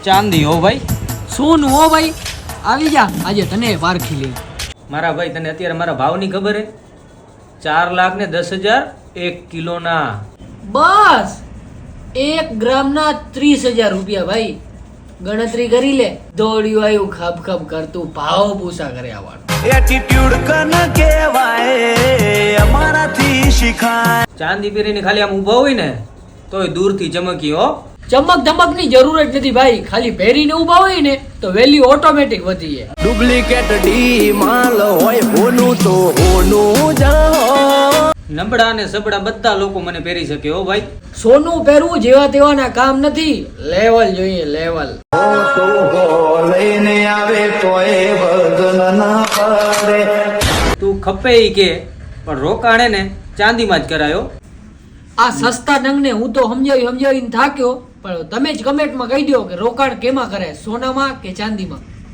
ચાંદી હો ભાઈ. સોનું હો ભાઈ. આવી જા આજે તને પારખી લે. મારા ભાઈ તને અત્યારે મારા ભાવની ખબર હે? 4,10,000 1 કિલોના. બસ 1 ગ્રામના 30,000 રૂપિયા ભાઈ. ગણતરી કરી લે. દોડ્યું આવ્યું ખબ ખબ કરતું ભાવ પૂછા કરે આવવાનું. એટીટ્યુડ કન કહેવાય અમારાથી શીખાય. ચાંદી પહેરીને ખાલી આમ ઊભા હોય ને તોય દૂરથી ચમકી હો. ચમક ધમકની જરૂર જ નથી ભાઈ. ખાલી પહેરીને ઊભા હોય ને તો વેલ્યુ ઓટોમેટિક વધી જાય. ડુપ્લિકેટ ડી માલ હોય હોનું તો હોનું જાઓ. નબળા અને સબળા બધા લોકો મને પહેરી શકે હો ભાઈ. સોનું પહેરવું જેવા તેવાના કામ નથી. લેવલ જોઈએ લેવલ. લઈને આવે તોય બદલ ના પડે. તું ખપે ઈ કે પણ રોકાણે ને ચાંદીમાં જ કરાયો. આ સસ્તા નંગને હું તો સમજાવીને થાક્યો. પણ તમે જ કમેન્ટમાં કહી દો કે રોકાણ કેમાં કરે, સોનામાં કે ચાંદીમાં.